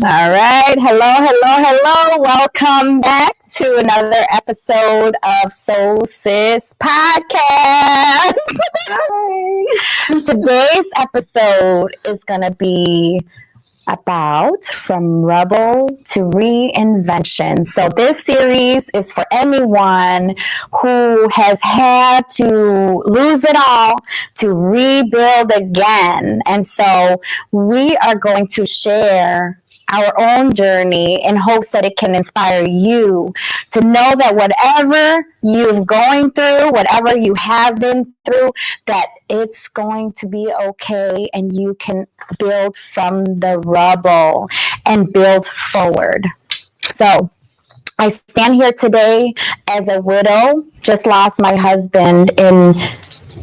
All right. Hello. Welcome back to another episode of Soul Sis Podcast. Today's episode is going to be about from Rubble to Reinvention. So this series is for anyone who has had to lose it all to rebuild again. And so we are going to share our own journey in hopes that it can inspire you to know that whatever you're going through, whatever you have been through, that it's going to be okay and you can build from the rubble and build forward. So I stand here today as a widow, just lost my husband in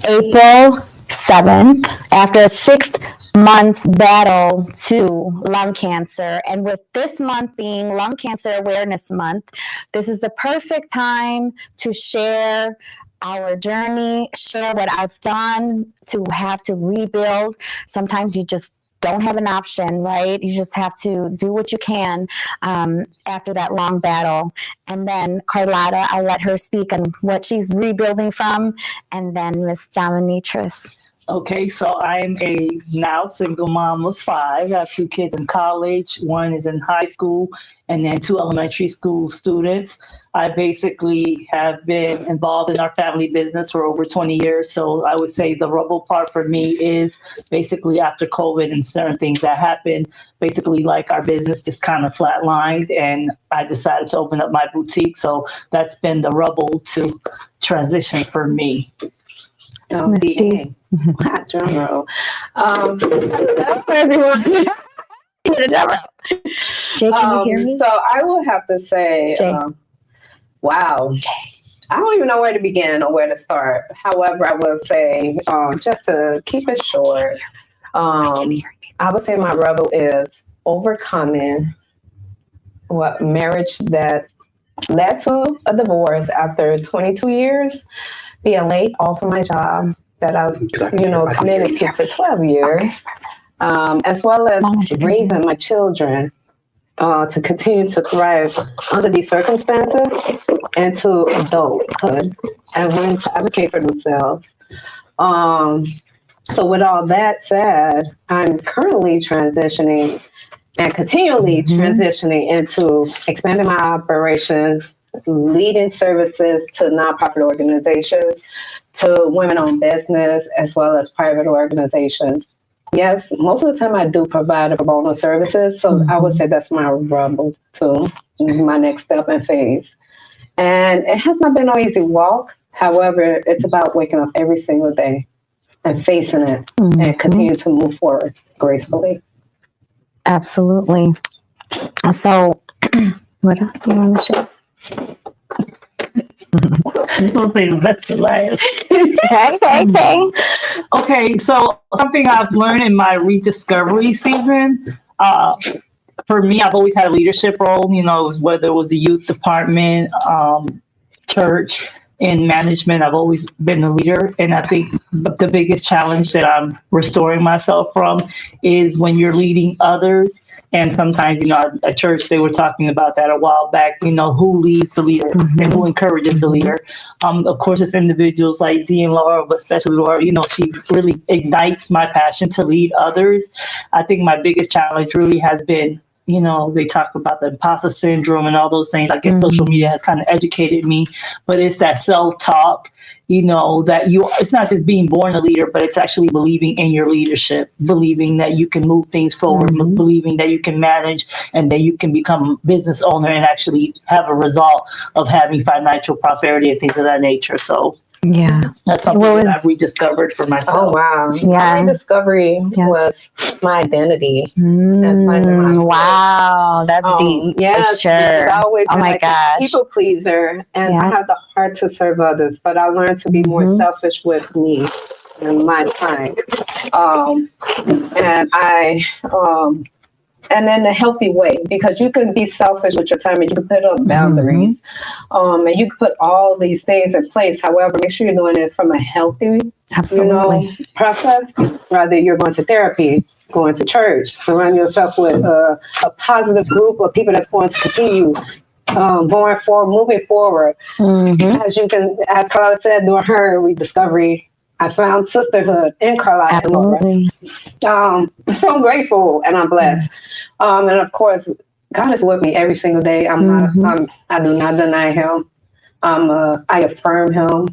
April 7th after a 6-month battle to lung cancer. And with this month being Lung Cancer Awareness Month, this is the perfect time to share our journey, share what I've done to have to rebuild. Sometimes you just don't have an option, right? You just have to do what you can after that long battle. And then Carlotta, I'll let her speak on what she's rebuilding from, and then Miss Dominitris. Okay, so I'm a now single mom of 5. I have 2 kids in college. One is in high school, and then 2 elementary school students. I basically have been involved in our family business for over 20 years. So I would say the rubble part for me is basically after COVID and certain things that happened, basically like our business just kind of flatlined, and I decided to open up my boutique. So that's been the rubble to transition for me. Drum roll. Hello, everyone. Jay, can you hear me? So I will have to say, wow. I don't even know where to begin or where to start. However, I will say, just to keep it short, I would say my rebel is overcoming marriage that led to a divorce after 22 years, being laid off of my job that I was, committed to for 12 years, as well as raising my children to continue to thrive under these circumstances and to adulthood and learn to advocate for themselves. So with all that said, I'm currently transitioning and continually transitioning into expanding my operations, leading services to nonprofit organizations, to women-owned business, as well as private organizations. Yes, most of the time I do provide pro bono services, so I would say that's my rumble to my next step and phase. And it has not been an easy walk. However, it's about waking up every single day and facing it and continue to move forward gracefully. Absolutely. So, what else do you want to share? Okay, so something I've learned in my rediscovery season, for me, I've always had a leadership role, whether it was the youth department, church, in management. I've always been a leader. And I think the biggest challenge that I'm restoring myself from is when you're leading others. And sometimes, at church, they were talking about that a while back, who leads the leader and who encourages the leader. Of course, it's individuals like Dee and Laura, but especially Laura, she really ignites my passion to lead others. I think my biggest challenge really has been, they talk about the imposter syndrome and all those things. I guess social media has kind of educated me, but it's that self-talk, that it's not just being born a leader, but it's actually believing in your leadership, believing that you can move things forward, believing that you can manage and that you can become a business owner and actually have a result of having financial prosperity and things of that nature. So yeah, that's something that I've rediscovered for myself. Oh, wow. Yeah. My rediscovery was my identity. Wow, that's deep. Yes, sure. I always been my gosh. a people pleaser, and I have the heart to serve others, but I learned to be more selfish with me and my time. And I and in a healthy way, because you can be selfish with your time and you can put up boundaries, and you can put all these things in place. However, make sure you're doing it from a healthy, process. Rather, you're going to therapy, going to church, surround yourself with a positive group of people that's going to continue going forward, moving forward. As you can, as Carla said during her rediscovery, I found sisterhood in Carla and Laura. So I'm grateful and I'm blessed. And of course, God is with me every single day. I do not deny Him. I affirm Him.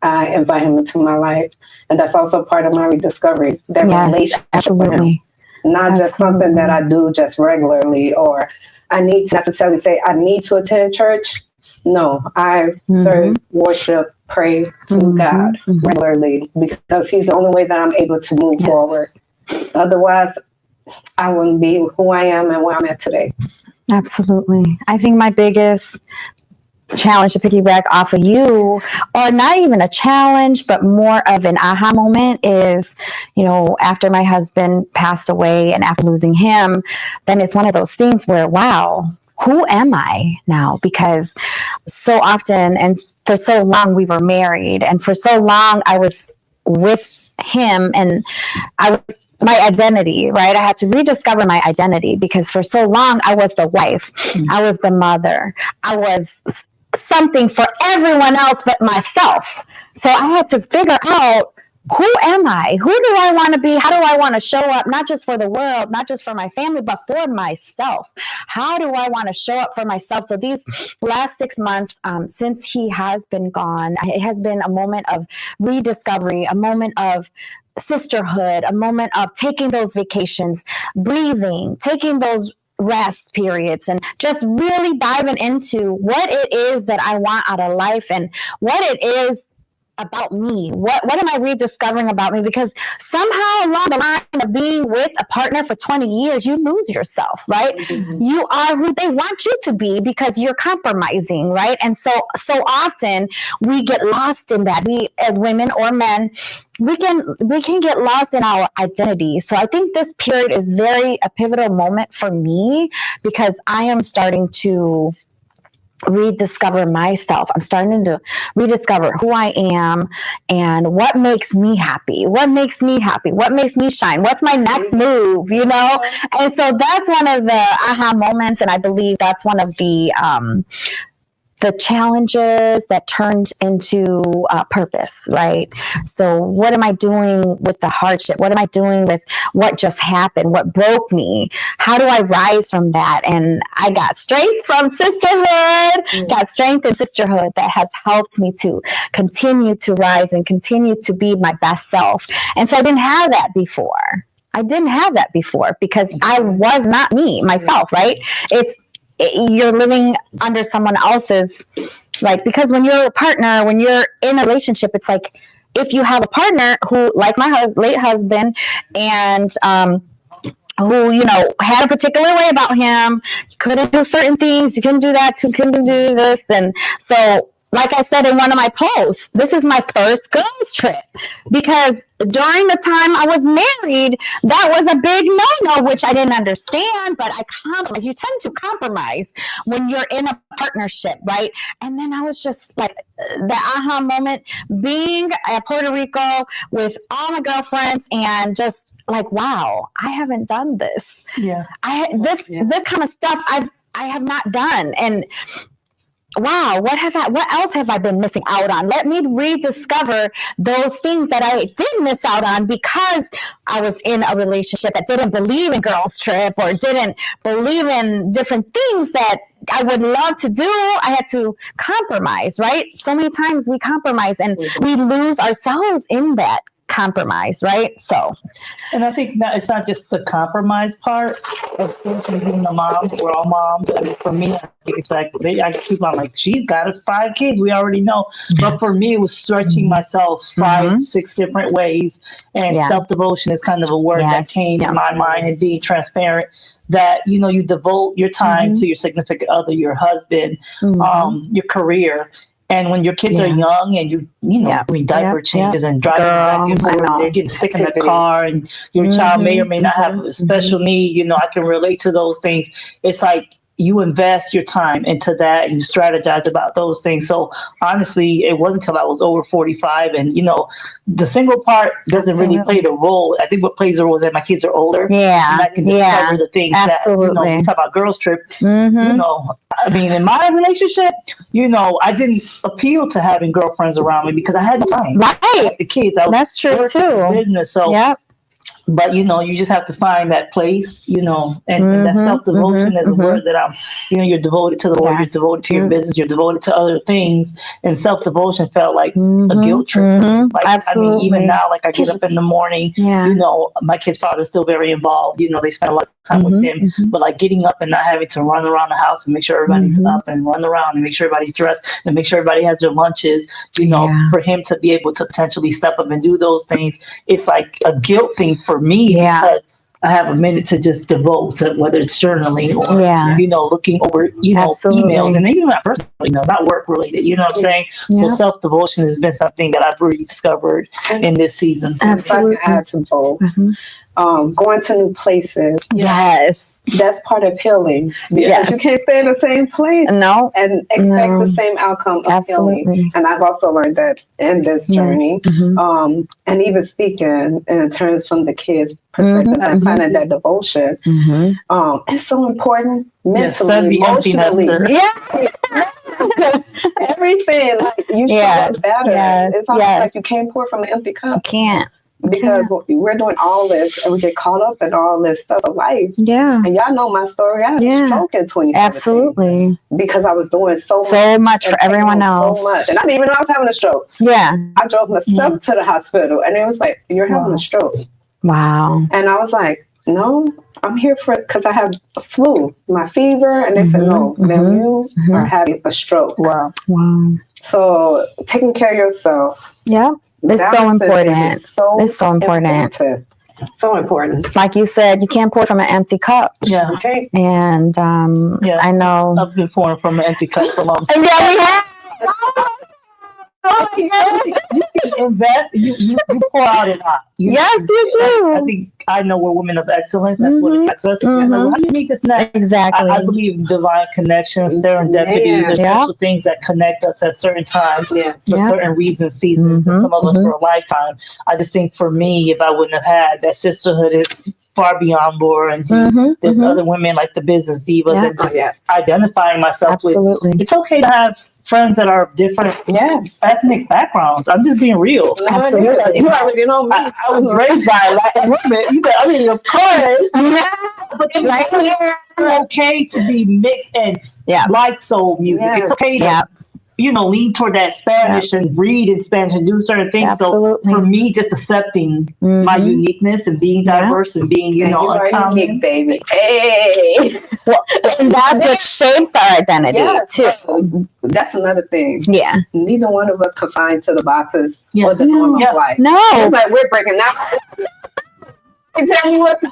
I invite Him into my life, and that's also part of my rediscovery. That relationship with Him, not just something that I do just regularly, or I need to necessarily say I need to attend church. No, I serve, worship, pray to God regularly, because He's the only way that I'm able to move forward. Otherwise, I wouldn't be who I am and where I'm at today. Absolutely. I think my biggest challenge, to piggyback off of you, or not even a challenge, but more of an aha moment, is, after my husband passed away and after losing him, then it's one of those things where, wow, who am I now? Because so often and for so long we were married, and for so long I was with him, and my identity, right? I had to rediscover my identity, because for so long I was the wife, I was the mother, I was something for everyone else but myself. So I had to figure out, who am I? Who do I want to be? How do I want to show up, not just for the world, not just for my family, but for myself? How do I want to show up for myself? So these last 6 months, since he has been gone, it has been a moment of rediscovery, a moment of sisterhood, a moment of taking those vacations, breathing, taking those rest periods, and just really diving into what it is that I want out of life, and what it is about me. What am I rediscovering about me? Because somehow along the line of being with a partner for 20 years, you lose yourself, right? You are who they want you to be, because you're compromising, right? And so often we get lost in that. We, as women or men, we can get lost in our identity. So I think this period is a pivotal moment for me, because I am starting to rediscover myself. I'm starting to rediscover who I am and what makes me happy. What makes me shine? What's my next move, And so that's one of the aha moments, and I believe that's one of the challenges that turned into purpose, right? So what am I doing with the hardship? What am I doing with what just happened? What broke me? How do I rise from that? And I got strength from sisterhood, got strength in sisterhood that has helped me to continue to rise and continue to be my best self. And so I didn't have that before, because I was not me, myself, right? You're living under someone else's, because when you're a partner, when you're in a relationship, it's like, if you have a partner who, like my late husband, and who, had a particular way about him, you couldn't do certain things, you couldn't do that, you couldn't do this, and so, like I said in one of my posts, this is my first girls trip, because during the time I was married, that was a big no-no, which I didn't understand, but I compromised. You tend to compromise when you're in a partnership, right? And then I was just like, the aha moment, being at Puerto Rico with all my girlfriends, and just like, wow, I haven't done this. Yeah. This kind of stuff I have not done. And wow, what else have I been missing out on? Let me rediscover those things that I did miss out on, because I was in a relationship that didn't believe in girls trip, or didn't believe in different things that I would love to do. I had to compromise, right? So many times we compromise, and we lose ourselves in that compromise, right? So, and I think that it's not just the compromise part. Of course, being a mom, we're all moms. I mean, for me, I think it's like I keep on like, she's got 5 kids. We already know, but for me, it was stretching myself 5, 6 different ways. And self-devotion is kind of a word that came in my mind, and being transparent. That you devote your time to your significant other, your husband, your career. And when your kids are young and doing diaper changes and driving back and forth, they're getting sick in the car, and your child may or may not have a special need, I can relate to those things. It's like you invest your time into that and you strategize about those things. So honestly, it wasn't until I was over 45 and, the single part doesn't really play the role. I think what plays the role is that my kids are older. Yeah. And I can discover the things that, we talk about girls trip, I mean, in my relationship, I didn't appeal to having girlfriends around me because I had time. Right. The kids. That's true too. Business. So, but you just have to find that place, and that self-devotion is a word that I'm, you're devoted to the Lord, you're devoted to your business, you're devoted to other things, and self-devotion felt like a guilt trip. Like, Absolutely. I mean, even now, like I get up in the morning, my kid's father is still very involved, they spend a lot of time with him, but like getting up and not having to run around the house and make sure everybody's up and run around and make sure everybody's dressed and make sure everybody has their lunches, for him to be able to potentially step up and do those things, it's like a guilt thing for me because I have a minute to just devote to whether it's journaling or looking over emails, and even not personal, not work related. You know what I'm saying? So self devotion has been something that I've rediscovered in this season. Absolutely. If I can add to both, going to new places. Yes. That's part of healing. Because you can't stay in the same place and expect the same outcome of healing. And I've also learned that in this journey. And even speaking in terms from the kids' perspective and finding that devotion, it's so important mentally, emotionally. Everything. Like you show up better. It's almost like you can't pour from an empty cup. You can't. Because we're doing all this and we get caught up in all this stuff of life. Yeah. And y'all know my story. I had a stroke in 2017. Absolutely. Because I was doing so much for everyone else. So much. And I didn't even know I was having a stroke. Yeah. I drove myself to the hospital and it was like, you're having a stroke. Wow. And I was like, no, I'm here because I have a flu, my fever. And they said, no, then you are having a stroke. Wow. So taking care of yourself. Yeah. It's so important. It's so important. So important. Like you said, you can't pour from an empty cup. Yeah. Okay. And I know. I've been pouring from an empty cup for a long time. Yeah, we have. Oh my God. You can invest. You pour out a lot. Yes, you do. I think I know we're women of excellence. That's what it says. How do you meet this next? Exactly. I believe in divine connections, serendipity. There's special things that connect us at certain times for certain reasons, seasons, and some of us for a lifetime. I just think for me, if I wouldn't have had that sisterhood, it's far beyond Laura and there's other women like the business divas and just identifying myself with. It's okay to have friends that are of different ethnic backgrounds. I'm just being real. Absolutely. You already know me. I was raised by Latin women. Of course. But it's okay to be mixed and like soul music. It's okay to lean toward that Spanish and read in Spanish and do certain things. Absolutely. So for me, just accepting my uniqueness and being diverse and being, unique, baby. Hey. Well, and that's what shapes our identity too. That's another thing. Yeah. Neither one of us confined to the boxes or the norm of life. No. It's like we're breaking out. And tell me what to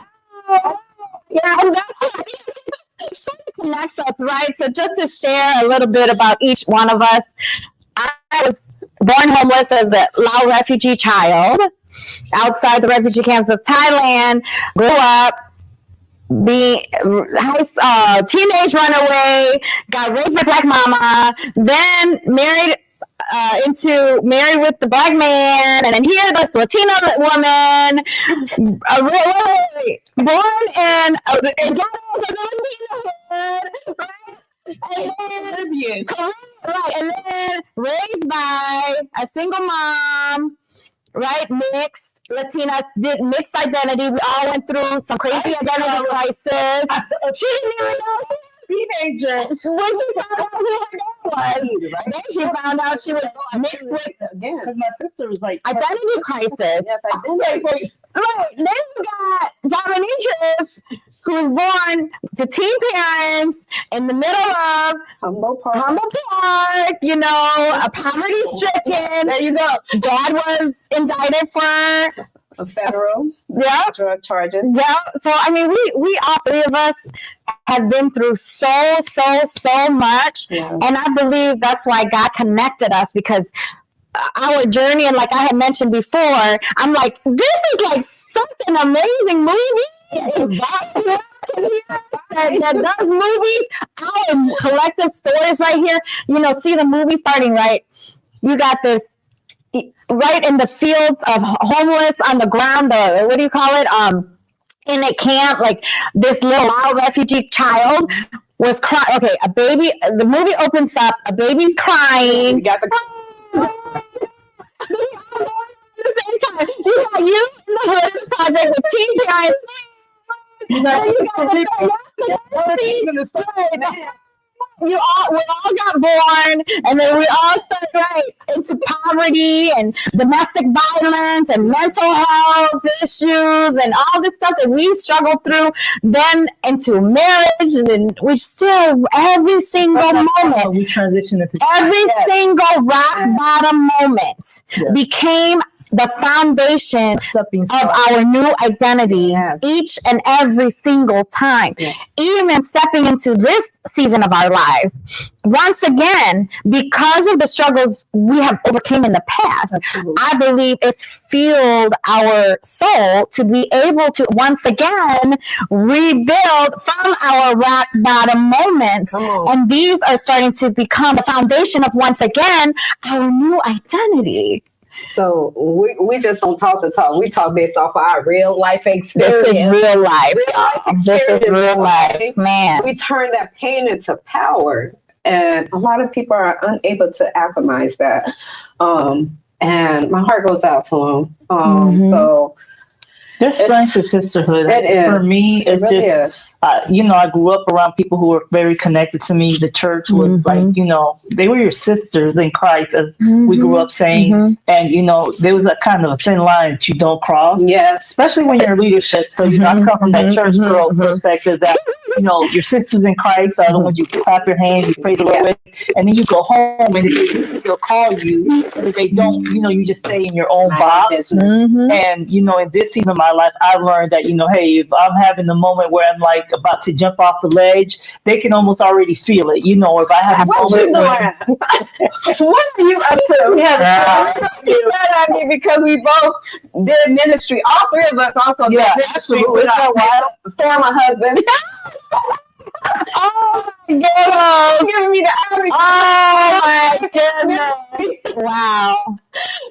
so it connects us, right? So just to share a little bit about each one of us, I was born homeless as a Lao refugee child outside the refugee camps of Thailand, grew up, teenage runaway, got raised by black mama, then married with the black man, and then here this Latina woman, born in a Latina hood, right? And then raised by a single mom, right? Mixed Latina, did mixed identity. We all went through some crazy identity crisis. She didn't even know. Teenager. When she found out who her dad was, then she found out she was mixed with again. Because my sister was like identity crisis. Yes, identity. Right. Then you got Dominique, who was born to teen parents in the middle of Humble Park, a poverty stricken. There you go. Dad was indicted for federal Yeah. drug charges. Yeah. So I mean, we all three of us have been through so much, Yeah. and I believe that's why God connected us, because our journey, and like I had mentioned before, I'm like, this is like such an amazing movie. That does movies, our collective stories right here. You know, see the movie starting right. You got this right in the fields of homeless on the ground. The what do you call it? In a camp, like this little refugee child was crying. Okay, a baby. The movie opens up. A baby's crying. You got the The same time, you got you in the hood project with teen parents. You we all got born, and then we all started right into poverty and domestic violence and mental health issues and all this stuff that we struggled through. Then into marriage, and then we still every single moment we transitioned into every single rock bottom moment became the foundation of our new identity each and every single time. Even stepping into this season of our lives, once again, because of the struggles we have overcame in the past, I believe it's fueled our soul to be able to once again rebuild from our rock bottom moments. And these are starting to become the foundation of once again our new identity. So we just don't talk the talk. We talk based off of our real life experience. This is real life. This is real life, man. We turn that pain into power, and a lot of people are unable to alchemize that. And my heart goes out to them. So there's strength in sisterhood. It is. For me, it's really just, I grew up around people who were very connected to me. The church was like, they were your sisters in Christ, as we grew up saying. And, there was a kind of a thin line that you don't cross. Yes. Especially when you're in leadership. So, I come from that church girl perspective that, your sisters in Christ are the ones you clap your hands, you pray the Lord with, and then you go home and they'll call you. If they don't, you just stay in your own box. And, in this season of my life, I've learned that, hey, if I'm having a moment where I'm like about to jump off the ledge, they can almost already feel it, or if I have a moment where... What are you up to? I mean, because we both did ministry. All three of us also did ministry with our former husband. Oh my goodness! Giving me the everything. Oh my goodness! Wow.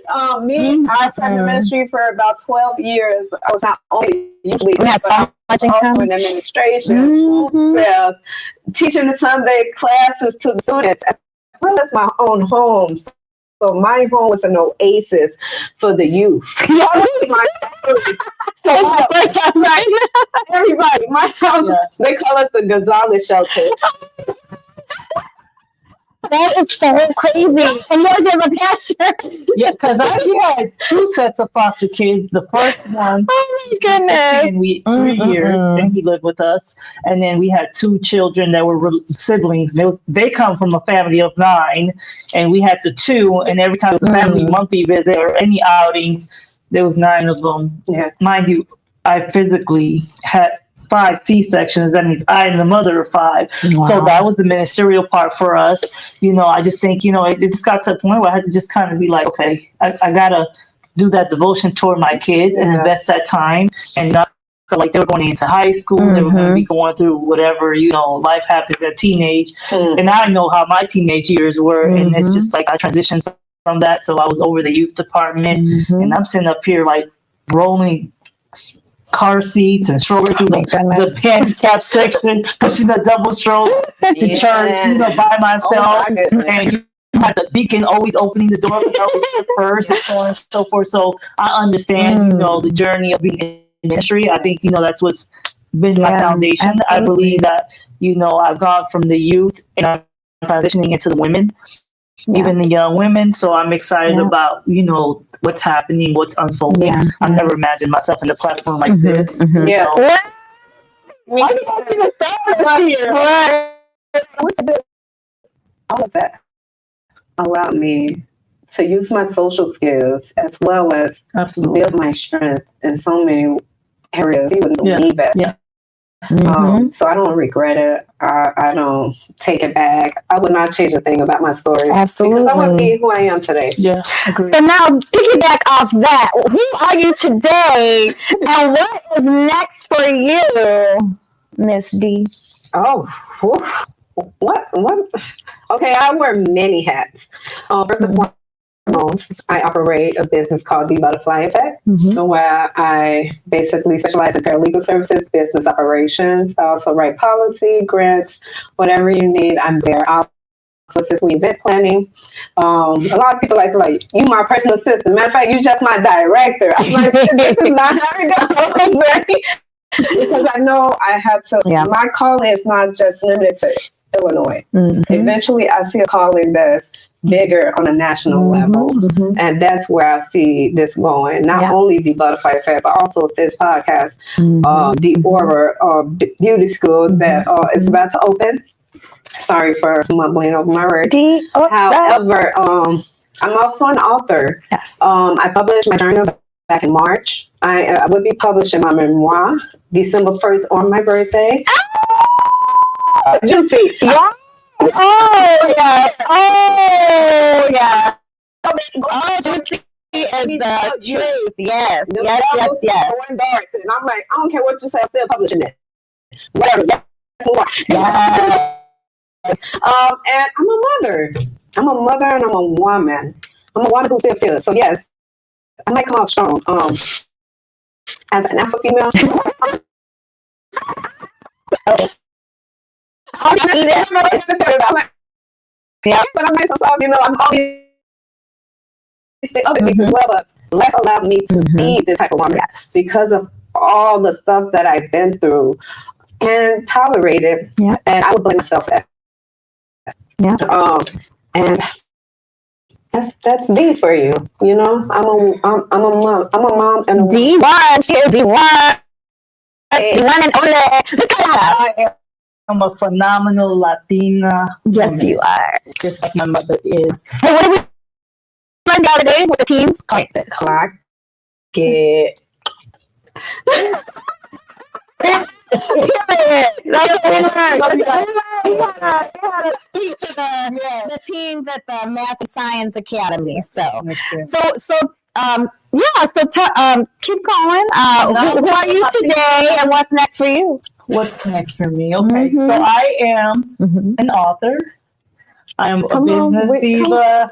I started the ministry for about 12 years. I was not only youth leader, we have so much in also in administration, sales, teaching the Sunday classes to the students, as well as my own home. So my home was an oasis for the youth. Everybody, my house, they call us the Gonzalez shelter. That is so crazy. And yours is a pastor. Yeah, because I had two sets of foster kids. The first one, oh my goodness, and 3 years, and he lived with us. And then we had two children that were siblings. They come from a family of 9, and we had the 2. And every time it was a family monthly visit or any outings, there was 9 of them. Yeah, mind you, I physically had 5 C-sections. That means I am the mother of 5. Wow. So that was the ministerial part for us. I just think, it just got to the point where I had to just kind of be like, okay, I got to do that devotion toward my kids and invest that time and not feel like they were going into high school. They were going to be going through whatever, life happens at teenage. And I know how my teenage years were. And it's just like I transitioned from that. So I was over the youth department and I'm sitting up here like rolling car seats and strolling through the handicap section, pushing the double stroll to church, by myself. And you had the deacon always opening the door first and so on and so forth. So I understand, the journey of being in ministry. I think, that's what's been my foundation. Absolutely. I believe that, I've gone from the youth and I'm transitioning into the women. Even the young women. So I'm excited about, what's happening, what's unfolding. I've never imagined myself in a platform like this. Yeah. Why do you even start right here? All of that allowed me to use my social skills as well as Absolutely. build my strength in so many areas. You wouldn't Yeah. believe it. Yeah. So I don't regret it. I don't take it back. I would not change a thing about my story. Absolutely. Because I want to be who I am today. Yeah. Agree. So now, piggyback off that, who are you today, and what is next for you, Miss D? Oh, whew. What? Okay, I wear many hats. First and foremost, I operate a business called The Butterfly Effect, where I basically specialize in paralegal services, business operations. I also write policy, grants, whatever you need, I'm there. I'll assist with event planning. A lot of people like, you my personal assistant. Matter of fact, you just my director. I'm like, this is not how it goes, right? Because I know I had to, my calling is not just limited to Illinois. Eventually, I see a calling that's bigger on a national level. And that's where I see this going. Not only the Butterfly Effect, but also this podcast, the Aura Beauty School that is about to open. Sorry for mumbling over my words. However, I'm also an author. Yes. I published my journal back in March. I will be publishing my memoir December 1st on my birthday. Juicy. Yeah. Oh, yes. Oh, yeah. Oh, Juicy is the truth. Yes. Yes. And I'm like, I don't care what you say, I'm still publishing it. Whatever. Yes. And I'm a mother. I'm a mother and I'm a woman. I'm a woman who still feels. So yes, I might come out strong. As an alpha female. But I'm so sorry, I'm all these other things as well, but life allowed me to be this type of woman because of all the stuff that I've been through and tolerated, and I would blame myself for that. And that's D for you. I'm a mom and a D1. She is D1. D1 and only. I'm a phenomenal Latina. Yes, woman, you are. just like my mother is. Hey, what did we learn the other day with the teens? clock it. You gotta speak to the teams at the Math and Science Academy. So keep going. Who are you today, and what's next for you? What's next for me? Okay, so I am an author. I am a business diva.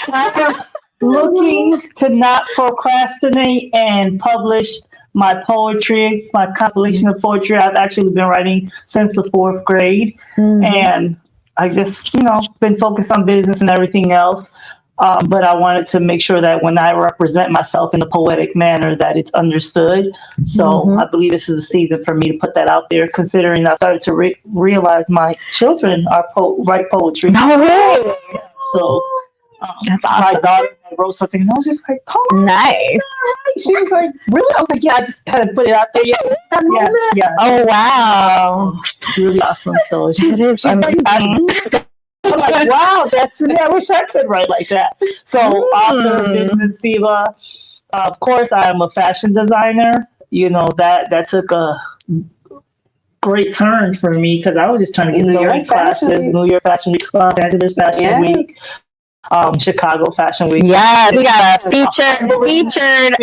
I am looking to not procrastinate and publish my poetry, my compilation of poetry. I've actually been writing since the 4th grade, and I just, been focused on business and everything else. But I wanted to make sure that when I represent myself in a poetic manner, that it's understood. So I believe this is a season for me to put that out there, considering I started to realize my children write poetry. No way. So that's awesome. My daughter wrote something, and I was just like, oh, nice. She was like, really? I was like, yeah, I just had to put it out there. Yeah. Oh, wow. Really awesome. So It is amazing. I'm like, wow, I wish I could write like that. So, author, business diva. Of course, I am a fashion designer. That took a great turn for me because I was just trying to get so many classes. New York Fashion Week, Los Angeles Fashion Week, Chicago Fashion Week. Yeah, we got a featured.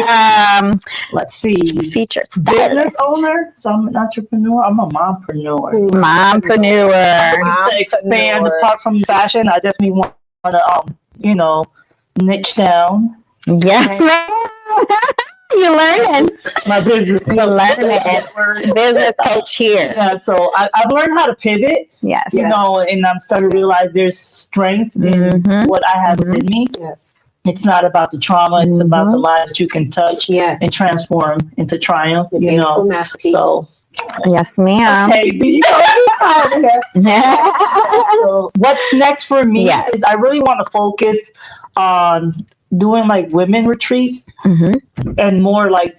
Let's see. Featured Business owner. So I'm an entrepreneur. I'm a mompreneur. Mompreneur. To expand apart from fashion, I definitely want to, niche down. Yes, ma'am. You're learning. My business. You're learning. Business coach here. Yeah, so I've learned how to pivot. Yes. And I'm starting to realize there's strength in what I have within me. Yes. It's not about the trauma. It's about the lives that you can touch and transform into triumph. So. Yes, ma'am. Okay, so what's next for me is I really want to focus on doing like women retreats and more like,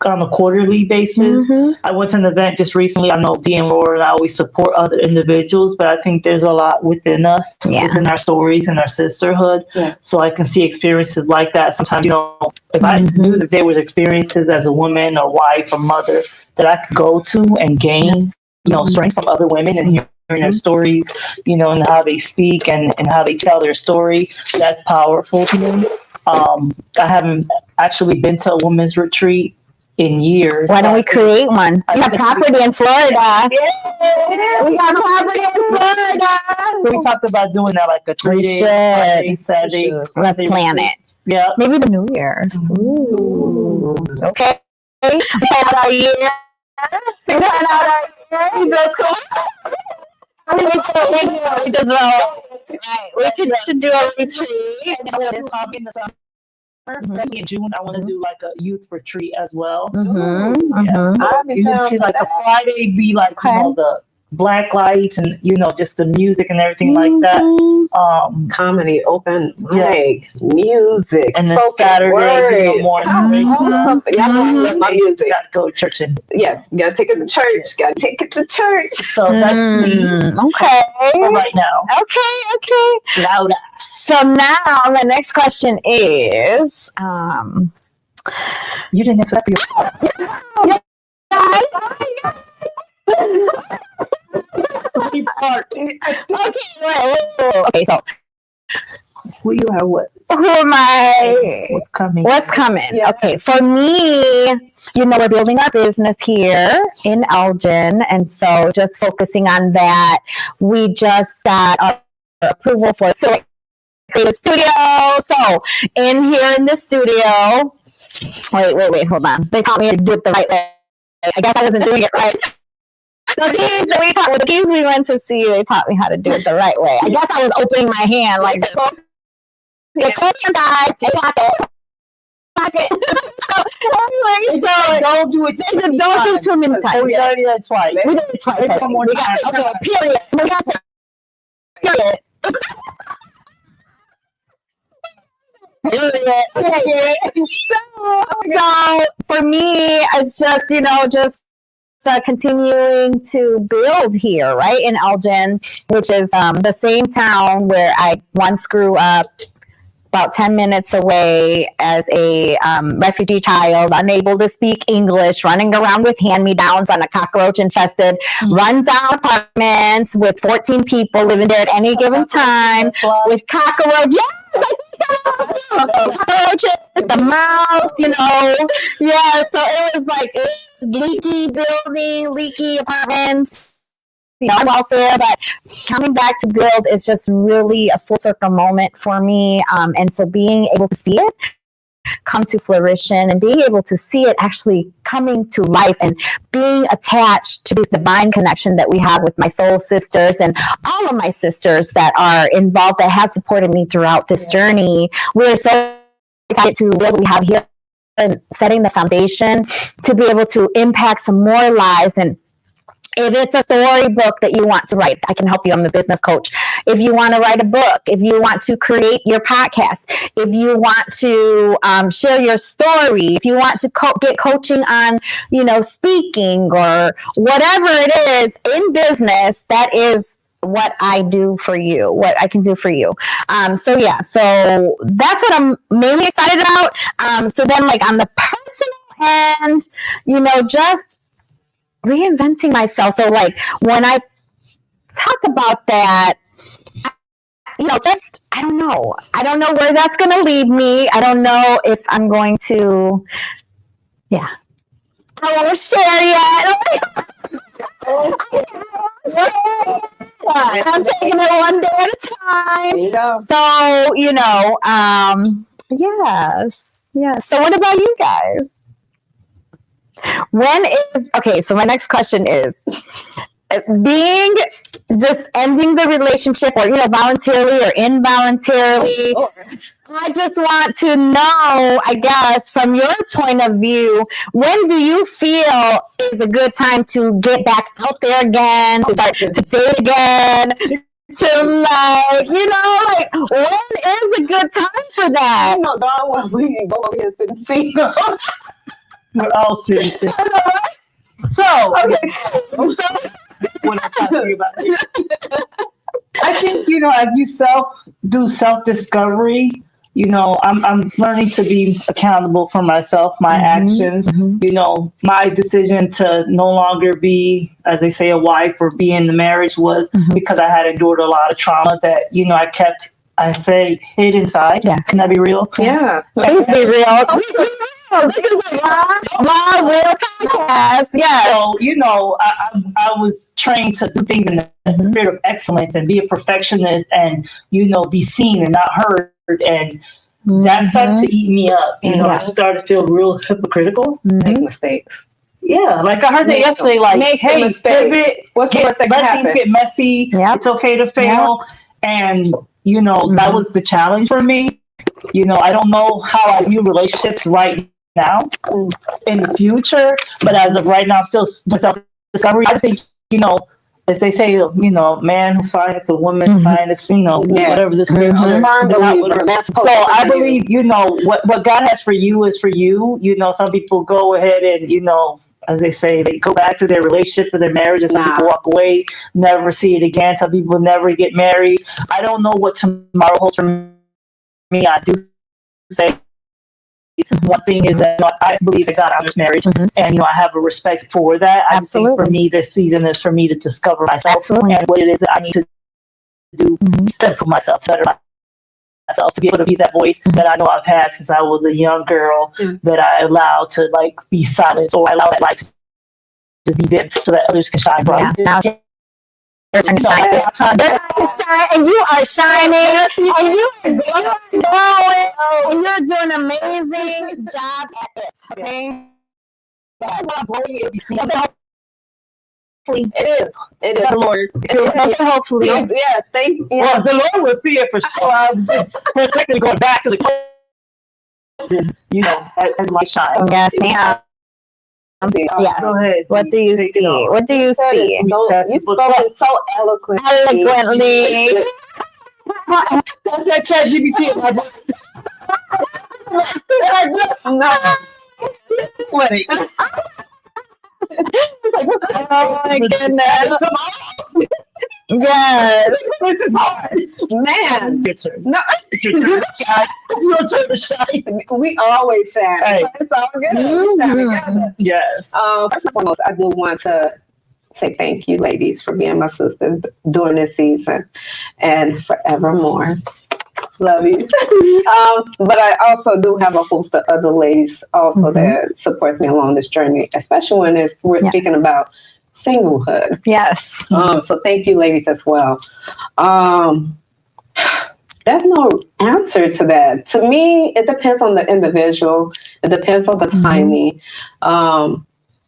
on a quarterly basis. I went to an event just recently. I know Dee and Laura and I always support other individuals, but I think there's a lot within us, within our stories and our sisterhood. Yeah. So I can see experiences like that. Sometimes, you know, if I knew that there was experiences as a woman or wife or mother that I could go to and gain, you know, strength from other women and hearing their stories, you know, and how they speak and how they tell their story, that's powerful to me. I haven't actually been to a women's retreat in years. Why don't we create one? We got property in Florida. Yeah. We got property in Florida. So we talked about doing that like a 3-day, Saturday. Let's plan it. Yeah. Maybe the New Year's. Ooh. Okay. Plan our year. Plan our year. We just come. We just roll. Right. We should do a retreat. Especially in June, I want to do like a youth retreat as well. Like a Friday be like, you know, the black lights and, you know, just the music and everything like that. Comedy, open mic, music, and then Saturday, you know, morning. My music. Gotta go to church and gotta take it to church. Gotta take it to church. So that's me. Okay. For right now. Okay. Louder. So now the next question is, you didn't answer that for your Okay, so who you are, what? Who am I? What's coming? What's coming? Yeah. Okay, for me, you know, we're building our business here in Elgin, and so just focusing on that. We just got our approval for creative studio. So in here in the studio, wait, hold on. They taught me to do it the right way. I guess I wasn't doing it right. The teams we went to see, they taught me how to do it the right way. I guess I was opening my hand like this. Get close inside. Don't do it. Don't do too many times. We already did it twice. We did it twice. One more time. Okay, period. So for me, it's just, you know, continuing to build here, right, in Elgin, which is the same town where I once grew up, about 10 minutes away as a refugee child, unable to speak English, running around with hand-me-downs on a cockroach-infested run-down apartments with 14 people living there at any given time with cockroaches. Cockroaches, the mouse, you know. Yeah, so it was like leaky building, leaky apartments, you know, welfare, but coming back to build is just really a full circle moment for me. And so being able to see it come to fruition and being able to see it actually coming to life and being attached to this divine connection that we have with my soul sisters and all of my sisters that are involved, that have supported me throughout this journey. We're so excited to what we have here and setting the foundation to be able to impact some more lives. And if it's a storybook that you want to write, I can help you. I'm a business coach. If you want to write a book, if you want to create your podcast, if you want to share your story, if you want to get coaching on, you know, speaking or whatever it is in business, that is what I do for you, what I can do for you. So that's what I'm mainly excited about. So then, like, on the personal end, you know, just reinventing myself. So like when I talk about that, you know, just, I don't know where that's going to lead me. I don't know if I'm going to, I don't want to share yet. I'm taking it one day at a time. There you go. So, you know, yes. So what about you guys? So my next question is, ending the relationship, or, you know, voluntarily or involuntarily. I just want to know, I guess, from your point of view, when do you feel is a good time to get back out there again, to start to date again, to, like, you know, like, when is a good time for that? You know, darn well we both here sitting single. We're all serious. So, okay. What I'm talking about. I think, as you do self-discovery, I'm learning to be accountable for myself, my actions, my decision to no longer be, as they say, a wife or be in the marriage was because I had endured a lot of trauma that, I say, hid inside. Yeah. Can that be real? Yeah. Please be real. This is a raw, real podcast. Yeah. So, I was trained to do things in the spirit of excellence and be a perfectionist and, be seen and not heard. And that started to eat me up. I started to feel real hypocritical. Make mistakes. Yeah, like I heard that yesterday. Like, hey, pivot. What's the worst that can happen? Let things get messy. Yep. It's okay to fail. Yep. And that was the challenge for me. I don't know how I view relationships right now in the future, but as of right now, I'm still self-discovery. I think, as they say, man who finds a woman finds, whatever this is. So I believe, what God has for you is for you. Some people go ahead and, as they say, they go back to their relationship or their marriage, and some people walk away, never see it again. Some people never get married. I don't know what tomorrow holds for me. I do say one thing is that I believe that God honors marriage, and I have a respect for that. Absolutely. I think for me, this season is for me to discover myself and what it is that I need to do to improve myself, to better myself, to be able to be that voice that I know I've had since I was a young girl, that I allow to be silenced, or I allow that light to just be dim so that others can shine bright. Yeah. And you are shining, and you are glowing, and you're doing an amazing job at it. Okay. It is. The Lord. Hopefully. Yeah. Thank you. Well, the Lord will see it for sure. I'm technically going back to the and light shine. Yes, ma'am. Yes. Go ahead. What do you see? What do you see? You spoke it so eloquently. That's that ChatGPT in my brain. Wait. Oh my goodness. Yes. This is hard. Man. It's your turn. No. It's your turn to shine. It's your turn to shine. We always shine. Hey. It's all good. We shine together. Yes. First and foremost, I do want to say thank you, ladies, for being my sisters during this season and forevermore. Love you. But I also do have a host of other ladies also that supports me along this journey, especially when we're speaking about singlehood. Yes. So thank you, ladies, as well. There's no answer to that. To me, it depends on the individual. It depends on the timing.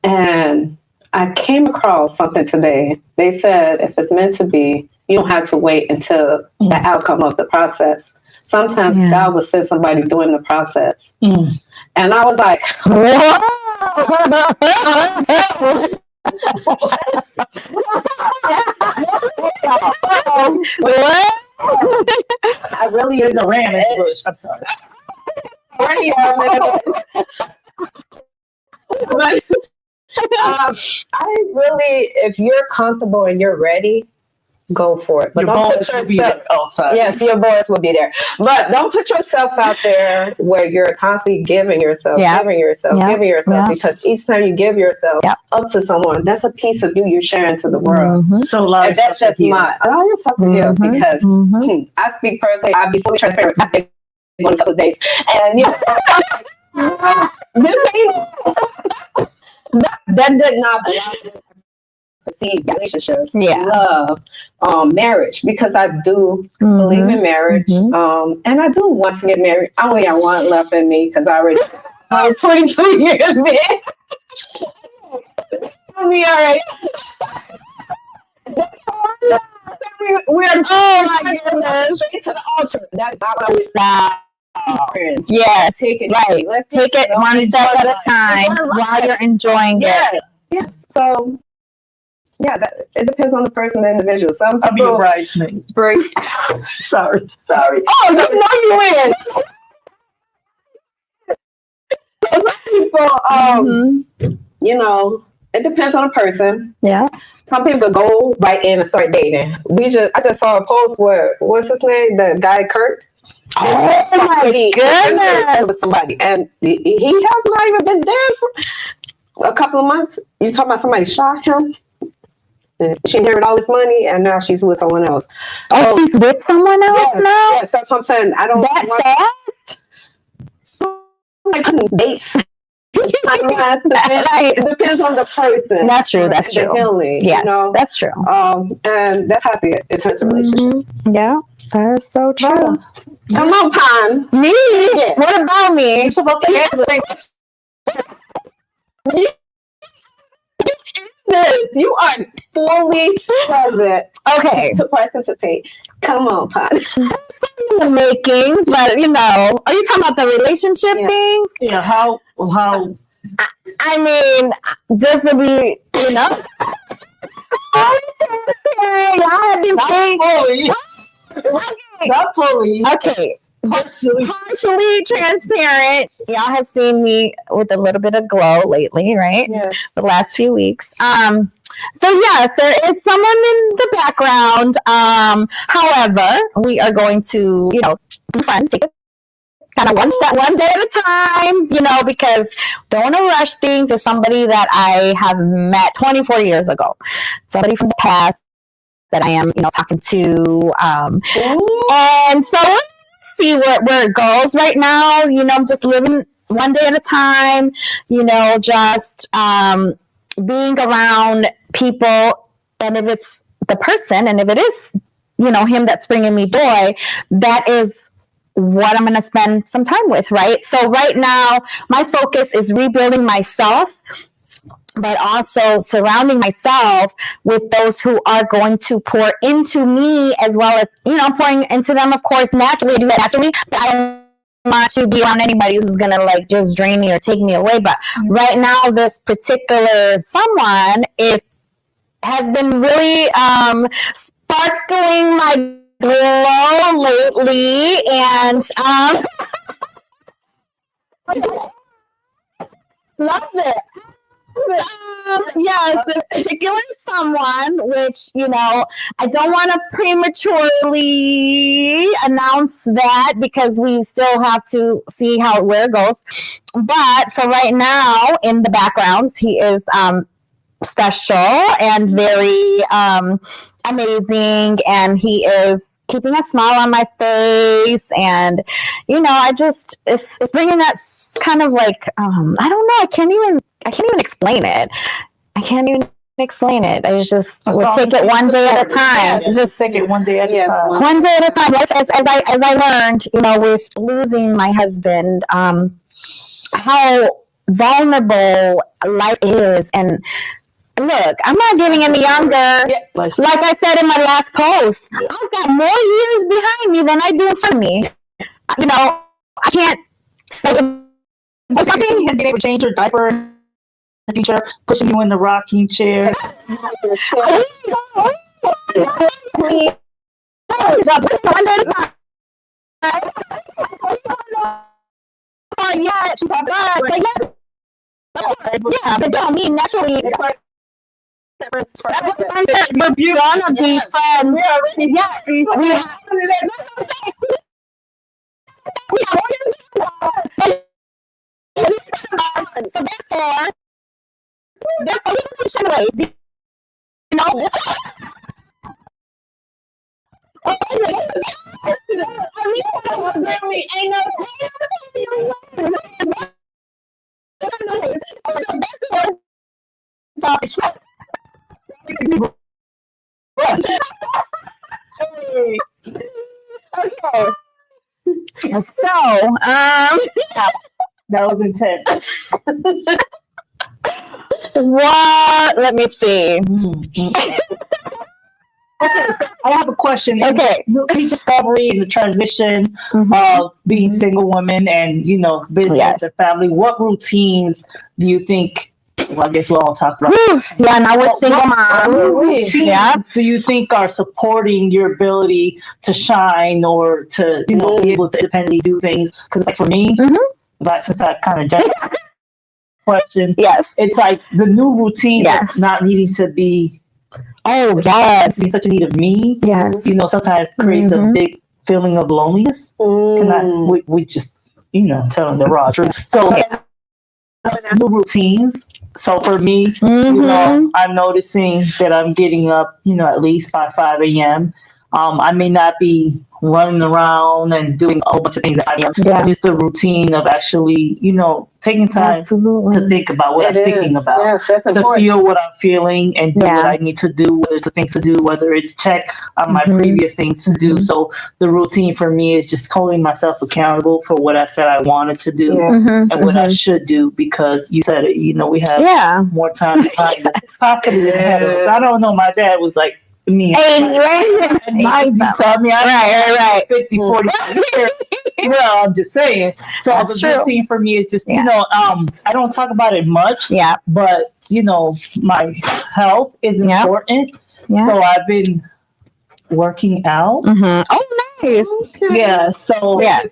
And I came across something today. They said if it's meant to be, you don't have to wait until the outcome of the process. Sometimes God will send somebody during the process. And I was like, what? I really is a ram in the bush. I'm sorry. I really, if you're comfortable and you're ready, go for it. But your don't put yourself. Yes, your boys will be there. But don't put yourself out there where you're constantly giving yourself, because each time you give yourself up to someone, that's a piece of you you're sharing to the world. So allow that's just allow yourself to heal, because I speak personally. I'll be fully transparent. I've been on a couple of dates, and this ain't that did not allow me to perceive relationships, love, marriage, because I do believe in marriage, and I do want to get married. I only have one left in me because I already 22 years in. Me already. We're my goodness, straight to the altar. That's not what we Yes, take it right. Let's take it one step at a time while you're enjoying it. Yeah. So, it depends on the person, the individual. Some people I'll be a bridesmaid. Sorry. Oh, no, you win. Some people you know, it depends on the person. Yeah. Some people go right in and start dating. I just saw a post where, what's his name? The guy Kurt. Oh my goodness. With somebody, and he has not even been there for a couple of months. You talking about somebody shot him? And she inherited all this money, and now she's with someone else. Oh, she's with someone else now? Yes, that's what I'm saying. I don't That fast? like dates. It depends on the person. That's true. That's true. Healing, yes, you know? that's true. And that's how it turns a relationship. Yeah, that is so true. Come on, Pon. Me? Yeah. What about me? You're supposed to answer the You are fully present. Okay. To participate. Come on, Pon. Some in the makings, but you know, are you talking about the relationship thing? Yeah, how I mean, just to be, you know. Not fully. Okay. Partially transparent. Y'all have seen me with a little bit of glow lately, right? Yes. The last few weeks. So yes, there is someone in the background. However, we are going to, you know, be friends, take it kind of one day at a time, you know, because don't want to rush things to somebody that I have met 24 years ago. Somebody from the past that I am, you know, talking to. And so let's see where it goes right now. You know, I'm just living one day at a time, you know, just being around people. And if it's the person, and if it is, you know, him that's bringing me joy, that is what I'm going to spend some time with, right? So right now, my focus is rebuilding myself, but also surrounding myself with those who are going to pour into me, as well as, you know, pouring into them, of course, naturally. I do that naturally, but I don't want to be around anybody who's going to like just drain me or take me away. But right now, this particular someone has been really sparkling my glow lately, and love it. Yes, this particular someone, which, you know, I don't want to prematurely announce that because we still have to see where it goes. But for right now, in the background, he is special and very amazing, and he is keeping a smile on my face, and you know, it's bringing that kind of like I don't know, I can't even explain it. I just will take it one day at a time. Just take it one day at a time. One day at a time. As I learned, you know, with losing my husband, how vulnerable life is. And look, I'm not getting any younger. Like I said in my last post, I've got more years behind me than I do in front of me. You know, I can't. Something you have been able to change your diaper in the future, pushing you in the rocking chair. Yeah, but don't mean naturally. We're gonna be friends. So therefore, we push ways. You know this. Okay. So, that was intense. What? Let me see. Okay, I have a question. Okay. The discovery and the transition of being single woman and, you know, business and family. What routines do you think? Well, I guess we'll all talk about. Yeah, now we're single moms. Do you think are supporting your ability to shine or to, you know, be able to independently do things? Because, like for me, but since I kind of question. Yes. It's like the new routine Yes. of not needing to be Oh, yes. being such a need of me. Yes. You know, sometimes creates a big feeling of loneliness. We just, telling the raw truth. So new routines. So for me, I'm noticing that I'm getting up, at least by 5 a.m. I may not be running around and doing a whole bunch of things at 5 a.m. Yeah. Just the routine of actually, taking time to think about what I'm thinking about. Yes, that's to important. feel what I'm feeling and do what I need to do, whether it's the things to do, whether it's check on my previous things to do. So the routine for me is just holding myself accountable for what I said I wanted to do and what I should do, because you said it, we have more time behind us, possibly ahead of us. I don't know. My dad was like, me. Right. So I mean, Right. 50, 40 years. Well, I'm just saying. So That's the routine for me is just, I don't talk about it much, but, my health is important. Yeah. So I've been working out. Oh, nice. Yeah. So, I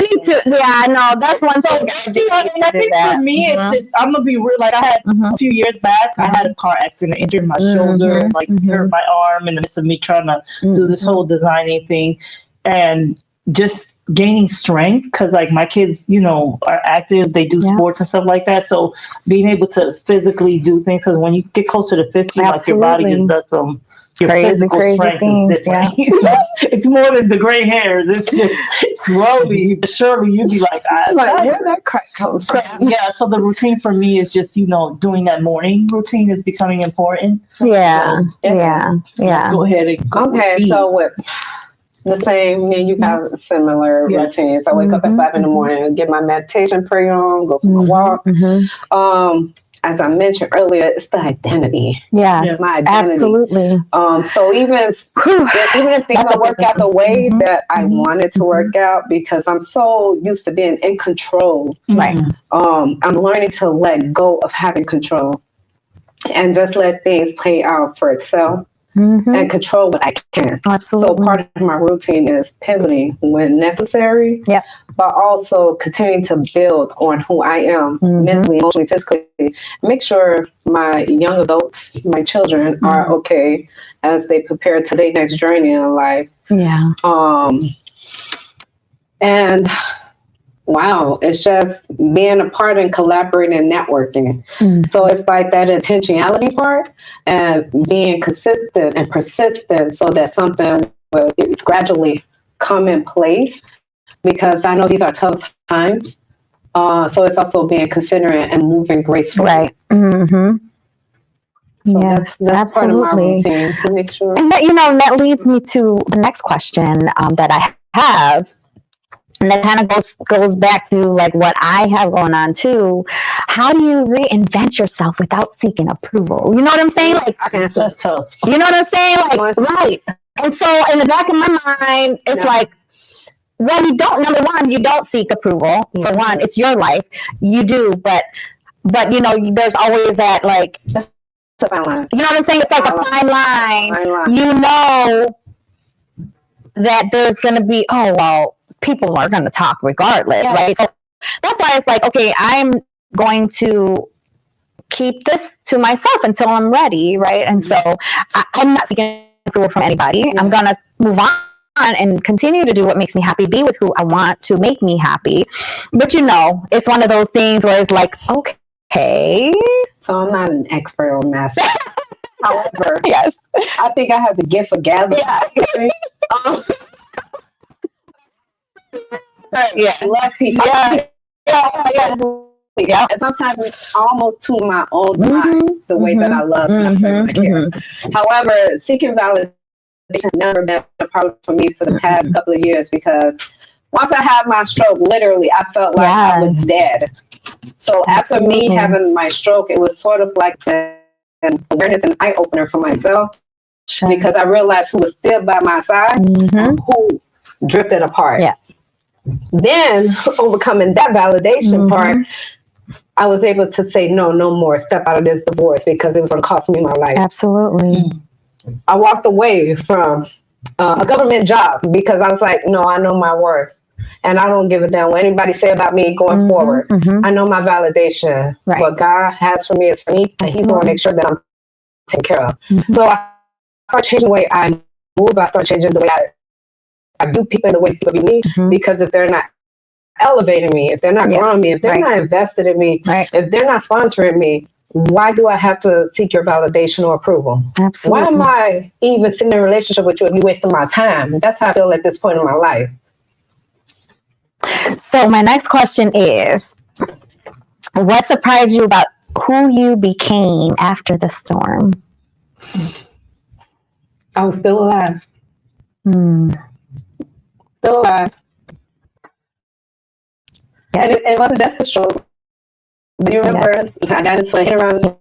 need to. Yeah, no, that's one thing. I think for me, it's just, I'm gonna be real. Like I had a few years back, I had a car accident, injured my shoulder, like hurt my arm in the midst of me trying to do this whole designing thing, and just gaining strength, because like my kids, are active, they do sports and stuff like that. So being able to physically do things, because when you get closer to 50, like your body just does some. Your physical strength is different. It's more than the gray hairs. It's just slowly, but surely you'd be like, where that crack comes from? So the routine for me is just, doing that morning routine is becoming important. Yeah. Go ahead and go. Okay, so with the same, me and you have similar routines. I wake up at 5 in the morning, get my meditation prayer on, go for my walk. As I mentioned earlier, it's the identity. Yeah, it's my identity. Absolutely. So even if things don't work out the way that I wanted to work out, because I'm so used to being in control. Right. I'm learning to let go of having control and just let things play out for itself. And control what I can. Absolutely. So part of my routine is pivoting when necessary, but also continuing to build on who I am mentally, emotionally, physically. Make sure my young adults, my children, are okay as they prepare to their next journey in life. Yeah. And wow, it's just being a part and collaborating and networking. So it's like that intentionality part and being consistent and persistent so that something will gradually come in place, because I know these are tough times. So it's also being considerate and moving gracefully. Right. So yes, that's part of my routine to make sure. And that leads me to the next question that I have. And that kind of goes back to like what I have going on too. How do you reinvent yourself without seeking approval? You know what I'm saying? Like, that's tough. You know what I'm saying? Like, right. And so in the back of my mind, it's like, well, number one, you don't seek approval. For one, it's your life. You do, but there's always that like, it's a fine line. You know what I'm saying? It's like a fine line. You know that there's going to be, people are going to talk regardless, right? So that's why it's like, okay, I'm going to keep this to myself until I'm ready, right? And so I'm not seeking approval from anybody. I'm going to move on and continue to do what makes me happy, be with who I want to make me happy. But it's one of those things where it's like, okay. So I'm not an expert or master. However, yes, I think I have the gift of gathering. Love people. And sometimes it's almost to my own demise, the way that I love and I care. However, seeking validation has never been a problem for me for the past couple of years, because once I had my stroke, literally, I felt like I was dead. So after me having my stroke, it was sort of like an awareness and eye opener for myself, because I realized who was still by my side, who drifted apart. Then, overcoming that validation part, I was able to say, no more, step out of this divorce, because it was going to cost me my life. Absolutely. I walked away from a government job because I was like, no, I know my worth. And I don't give a damn what anybody say about me going forward. I know my validation. Right. What God has for me is for me, and He's going to make sure that I'm taken care of. So I start changing the way I move. I start changing the way I view people and the way people view me. Because if they're not elevating me, if they're not growing me, if they're not invested in me, if they're not sponsoring me, why do I have to seek your validation or approval? Absolutely. Why am I even sitting in a relationship with you if you're wasting my time? That's how I feel at this point in my life. So my next question is, what surprised you about who you became after the storm? I was still alive. Hmm. Still alive. And it wasn't just a stroke. Do you remember I got into a hit around the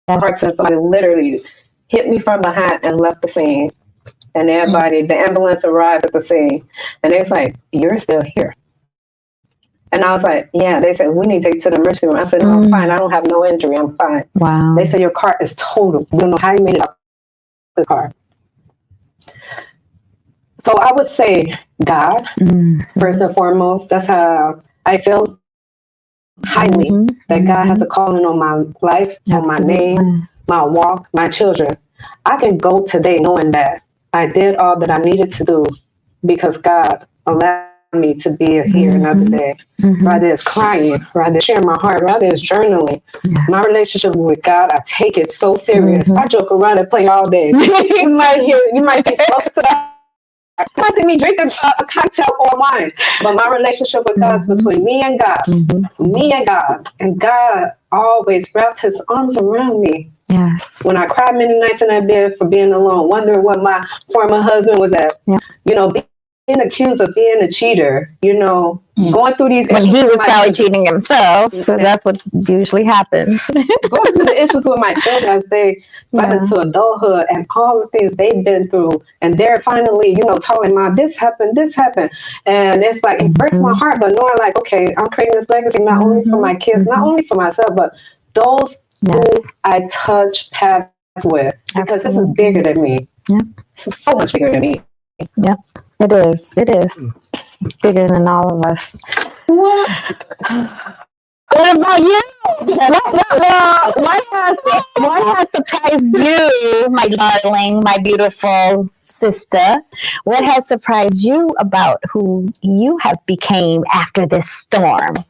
heart and somebody literally hit me from behind and left the scene. And everybody, the ambulance arrived at the scene. And they was like, you're still here. And I was like, yeah. They said, we need to take you to the emergency room. I said, no, I'm fine. I don't have no injury. I'm fine. Wow. They said, your car is total. We don't know how you made it up the car. So I would say God, first and foremost. That's how I feel highly that God has a calling on my life, on my name, my walk, my children. I can go today knowing that I did all that I needed to do because God allowed me to be here another day. Rather it's crying, rather sharing my heart, rather it's journaling. My relationship with God, I take it so serious. I joke around and play all day. you might see smoke to that. You might see me drinking a cocktail or wine, but my relationship with God is between me and God. Me and God. And God always wrapped his arms around me. Yes. When I cried many nights in that bed for being alone, wondering what my former husband was at, you know, being accused of being a cheater, you know, going through these When issues. he was probably cheating himself, so that's what usually happens. Going through the issues with my children as they got into adulthood and all the things they've been through. And they're finally, you know, telling Mom, this happened. And it's like, it breaks my heart, but knowing like, okay, I'm creating this legacy, not only for my kids, not only for myself, but those who I touch paths with, because this is bigger than me. It's so much bigger than me. Yep, it is. It's bigger than all of us. What about you? What has surprised you, my darling, my beautiful sister? What has surprised you about who you have became after this storm?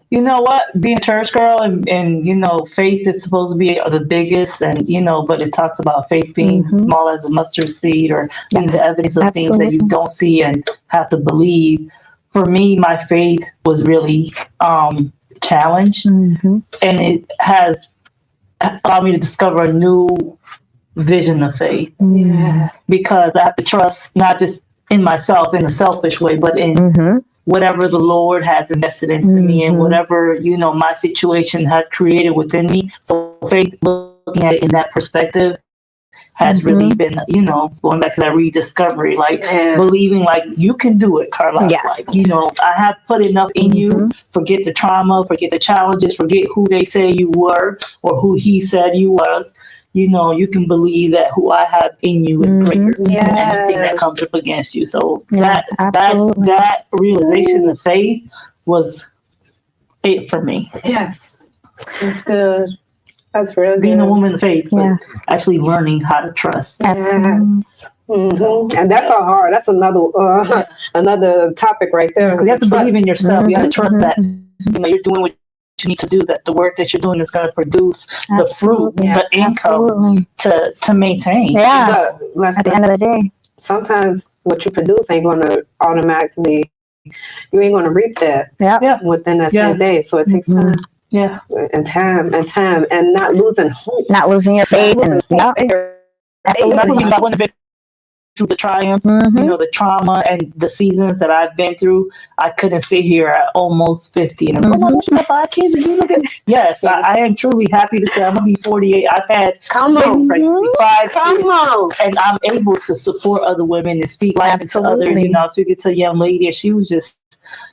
You know what? Being a church girl and you know, faith is supposed to be the biggest, and you know, but it talks about faith being small as a mustard seed, or being the evidence of things that you don't see and have to believe. For me, my faith was really challenged, and it has allowed me to discover a new vision of faith. Because I have to trust not just in myself in a selfish way, but in whatever the Lord has invested into me, and whatever, you know, my situation has created within me. So faith, looking at it in that perspective, has really been, you know, going back to that rediscovery, like believing like you can do it, Carla. Like, you know, I have put enough in you. Forget the trauma, forget the challenges, forget who they say you were or who he said you was. You know, you can believe that who I have in you is greater than anything that comes up against you. So that realization of faith was it for me. Yes, that's good. That's real good. Being a woman of faith, but actually learning how to trust. And that's hard. That's another topic right there. Because you have to believe in yourself. You have to trust that you know you're doing what you need to do, that the work that you're doing is going to produce the fruit, the income to maintain. At the end of the day, sometimes what you produce ain't going to automatically, you ain't going to reap that within that same day. So it takes time. And time and not losing hope. Not losing your faith. Through the triumph, you know, the trauma and the seasons that I've been through, I couldn't sit here at almost 50 and I'm like, oh my 5 kids. You look at Yes, I am truly happy to say I'm gonna be 48. I've had 5 kids, and I'm able to support other women and speak life to others. You know, I was speaking to a young lady and she was just,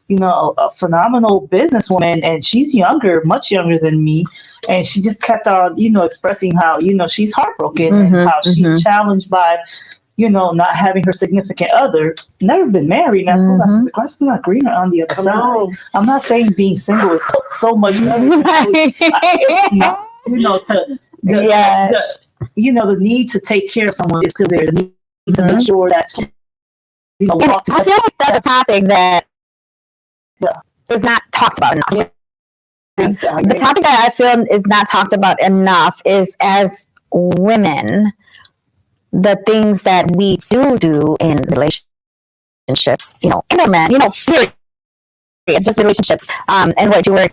you know, a phenomenal businesswoman, and she's younger, much younger than me. And she just kept on, you know, expressing how, you know, she's heartbroken and how she's challenged by not having her significant other, never been married. And I told her, the grass is not greener on the other side. I'm not saying being single is so much better. It's not, the need to take care of someone is still there. The need to make sure that, I feel like that's a topic that is not talked about enough. The topic that I feel is not talked about enough is, as women, the things that we do in relationships, and men, period, just relationships, and what you were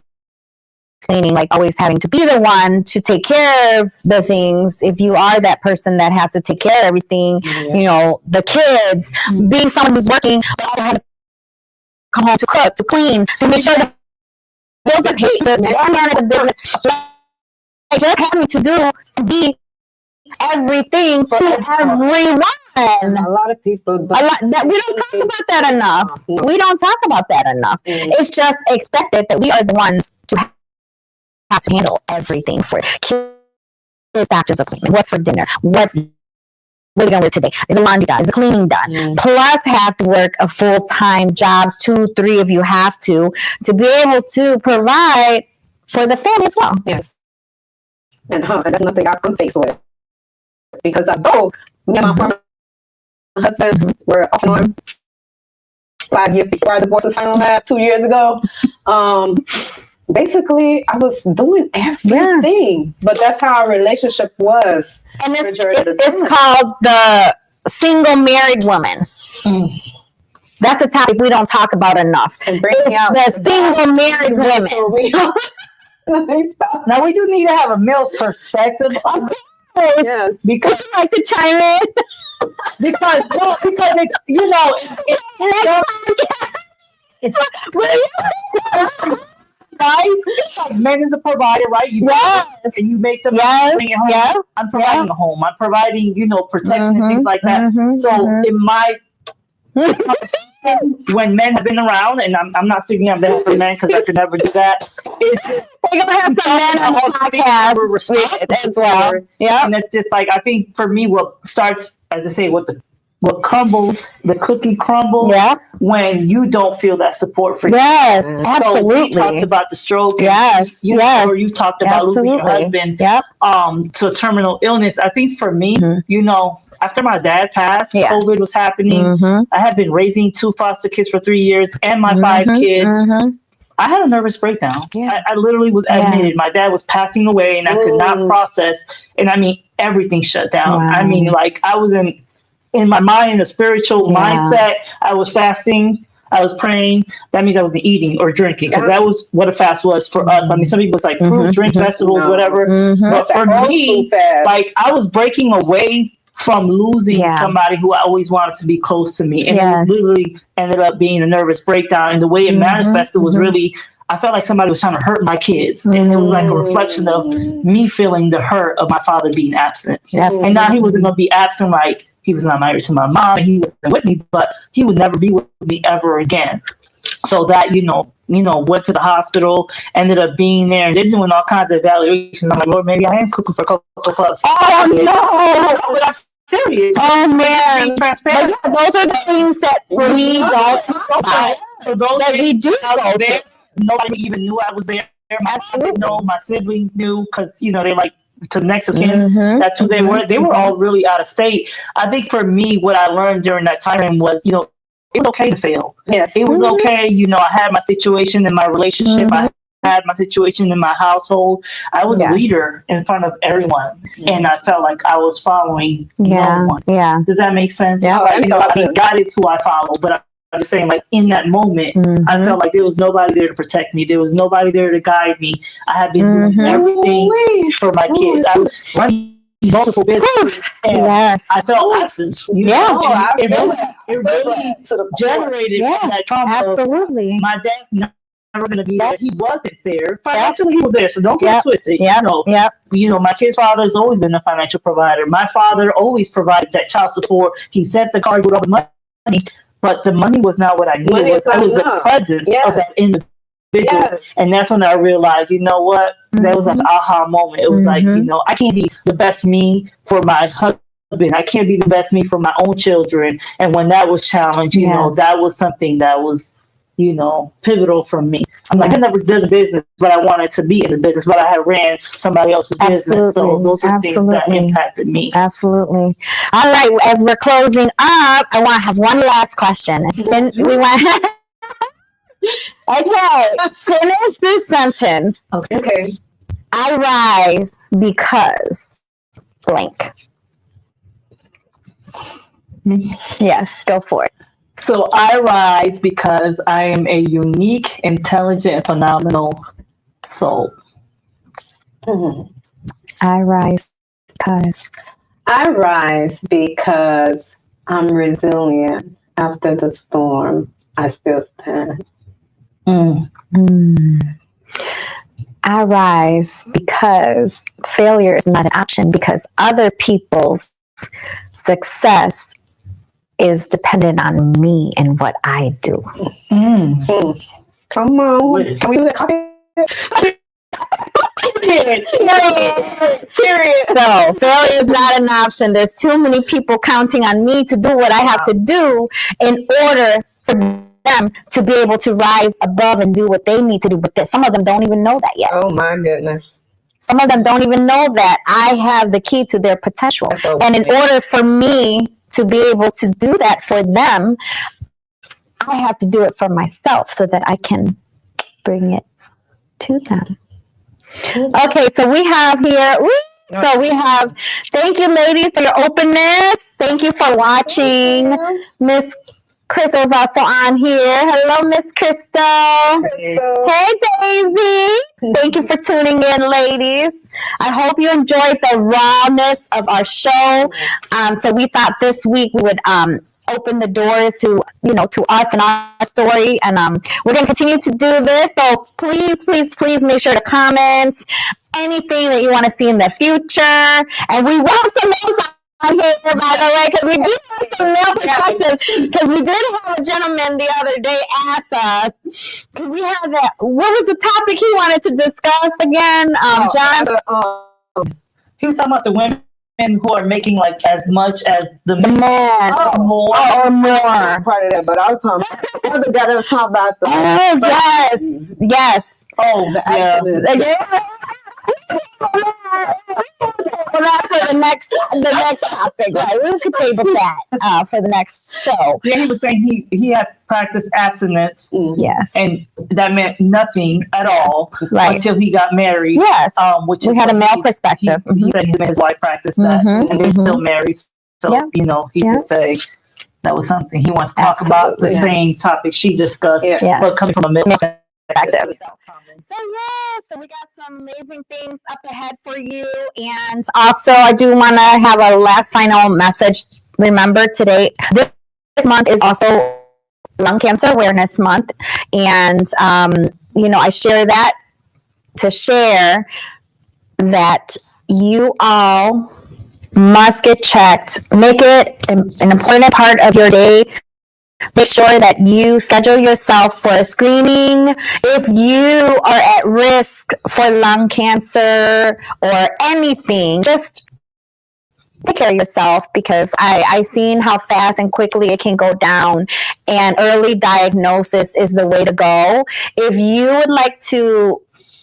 explaining, like always having to be the one to take care of the things. If you are that person that has to take care of everything, the kids, being someone who's working, but also having to come home to cook, to clean, to make sure the bills are paid, to manage the business, just having to be everything to everyone. A lot of people we don't talk about that enough. We don't talk about that enough. It's just expected that we are the ones to have to handle everything for kids, doctor's appointment, what's for dinner, what are we going with today? Is the laundry done? Is the cleaning done? Plus have to work a full-time jobs, 2, 3 of you have to be able to provide for the family as well. Yes. And that's nothing I'm faced with. Because although me and my former husband were off and on 5 years before our divorce was finalized 2 years ago, basically I was doing everything. But that's how our relationship was. And it's called the single married woman. That's the topic we don't talk about enough. And bringing out the single married women. Now we do need to have a male's perspective. Yes. Because would you like to chime in? because it's right? It's like men is a provider, right? And you make them bring it home. Yeah. I'm providing a home. I'm providing, protection and things like that. So in my when men have been around, and I'm not speaking on behalf of men because I could never do that. We're gonna have some men on the podcast respect as well. Yeah, and it's just like, I think for me, what starts, as I say, what crumbles, the cookie crumbles when you don't feel that support for you. Yes, absolutely. So we talked about the stroke. Or you talked about losing your husband to a terminal illness. I think for me, after my dad passed, COVID was happening. I had been raising 2 foster kids for 3 years and my 5 kids. I had a nervous breakdown. I literally was admitted. My dad was passing away and I could not process. And I mean, everything shut down. I mean, like I was in my mind, in a spiritual mindset. I was fasting. I was praying. That means I wasn't eating or drinking, because that was what a fast was for us. I mean, some people, it's like fruit, drink, vegetables, whatever. But for me, like I was breaking away from losing somebody who I always wanted to be close to me. And it literally ended up being a nervous breakdown. And the way it manifested was really, I felt like somebody was trying to hurt my kids. And it was like a reflection of me feeling the hurt of my father being absent. And now he wasn't going to be absent like he was not married to my mom, and he wasn't with me, but he would never be with me ever again. So that, went to the hospital, ended up being there, and they're doing all kinds of evaluations. I'm like, Lord, maybe I am cooking for Cocoa Puffs. Oh, no! But I'm serious. Oh, man. Being transparent. But those are the things that we don't talk about. For those that we do go there, nobody even knew I was there. My mom didn't know, my siblings knew, because, they're like, to next of kin, that's who they were. They were all really out of state. I think for me, what I learned during that time was, it was okay to fail. Yes. It was okay. I had my situation in my relationship. I had my situation in my household. I was a leader in front of everyone. And I felt like I was following no one. Yeah. Does that make sense? Yeah. I mean, God is who I follow, but I'm just saying, like, in that moment, I felt like there was nobody there to protect me. There was nobody there to guide me. I had been doing everything for my kids. I was running multiple businesses, and I felt absent. It really generated that trauma. Absolutely. My dad's never going to be there. He wasn't there. Financially, he was there, so don't get twisted. My kid's father has always been a financial provider. My father always provided that child support. He sent the car with all the money. But the money was not what I needed. It was the presence of that individual. And that's when I realized, you know what? That was like an aha moment. It was like, I can't be the best me for my husband I can't be the best me for my own children. And when that was challenged, you know, that was something that was, you know, pivotal for me. I'm like, I never did a business, but I wanted to be in the business, but I had ran somebody else's business. So those are things that impacted me. Absolutely. All right. As we're closing up, I want to have one last question. Then we want. Okay. Finish this sentence. Okay. I rise because blank. Yes, go for it. So I rise because I am a unique, intelligent, and phenomenal soul. I rise because. I rise because I'm resilient. After the storm, I still stand. I rise because failure is not an option, because other people's success is dependent on me and what I do. Come on. Can we do the coffee? Period. So failure is not an option. There's too many people counting on me to do what I have to do in order for them to be able to rise above and do what they need to do with this. Some of them don't even know that yet. Oh my goodness. Some of them don't even know that I have the key to their potential. And in order for me to be able to do that for them, I have to do it for myself so that I can bring it to them. Okay, so we have here, thank you ladies for your openness. Thank you for watching. Miss Crystal's also on here. Hello, Miss Crystal. Hey, Daisy. Thank you for tuning in, ladies. I hope you enjoyed the rawness of our show. So we thought this week we would open the doors to, you know, to us and our story. And we're going to continue to do this. So please make sure to comment anything that you want to see in the future. And we want some names on here, by the way, because we do have some male perspectives. Because we did have a gentleman the other day ask us, because we had that, what was the topic he wanted to discuss again, John? He was talking about the women who are making like as much as the men. More. Part of that, but I was talking about the. Oh, yes. Oh, the accident. Well, for the next topic, right? We could table that for the next show. Yeah, he was saying he had practiced abstinence. Yes, and that meant nothing at all until he got married. Yes, which we had a male perspective. He said him and his wife practiced that, and they're still married. So you know, he could say that was something he wants to talk about. The same topic she discussed, but coming from a male perspective. So we got some amazing things up ahead for you. And also, I do want to have a last final message. Remember, today, this month is also Lung Cancer Awareness Month. And, you know, I share that to share that you all must get checked. Make it an important part of your day. Make sure that you schedule yourself for a screening. If you are at risk for lung cancer or anything, just take care of yourself, because I've seen how fast and quickly it can go down, and early diagnosis is the way to go. If you would like to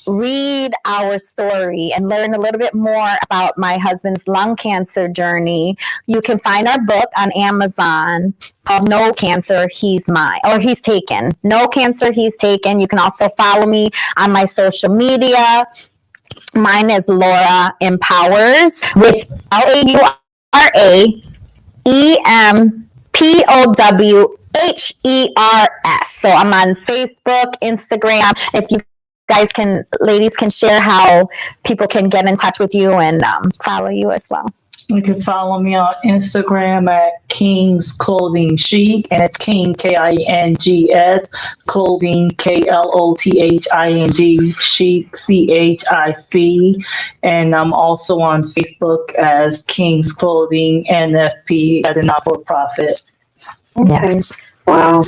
read our story and learn a little bit more about my husband's lung cancer journey, you can find our book on Amazon called No Cancer, He's Mine, or He's Taken. No Cancer, He's Taken. You can also follow me on my social media. Mine is Laura Empowers with LauraEmpowhers. So I'm on Facebook, Instagram. If you guys ladies can share how people can get in touch with you and follow you as well. You can follow me on Instagram at King's Clothing Chic, and it's King, Kings, Clothing, Klothiing, Chic, CHIC. And I'm also on Facebook as King's Clothing NFP as a not-for-profit. Yes. Wow.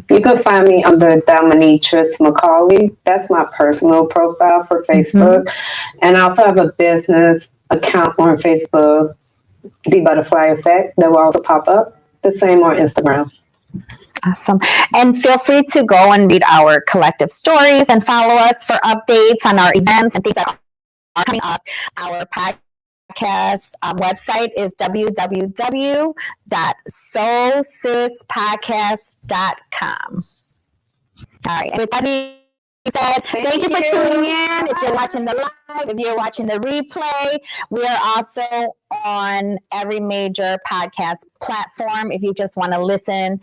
You can find me under Dominatrix McCauley. That's my personal profile for Facebook. And I also have a business account on Facebook, The Butterfly Effect, that will also pop up. The same on Instagram. Awesome. And feel free to go and read our collective stories and follow us for updates on our events and things that are coming up. Our podcast website is www.soulsispodcast.com. All right. With that being said, thank you for tuning in. If you're watching the live, if you're watching the replay, we are also on every major podcast platform. If you just want to listen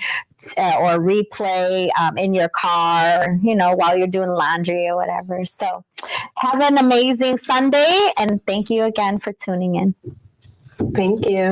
or replay in your car, while you're doing laundry or whatever. So have an amazing Sunday, and thank you again for tuning in. Thank you.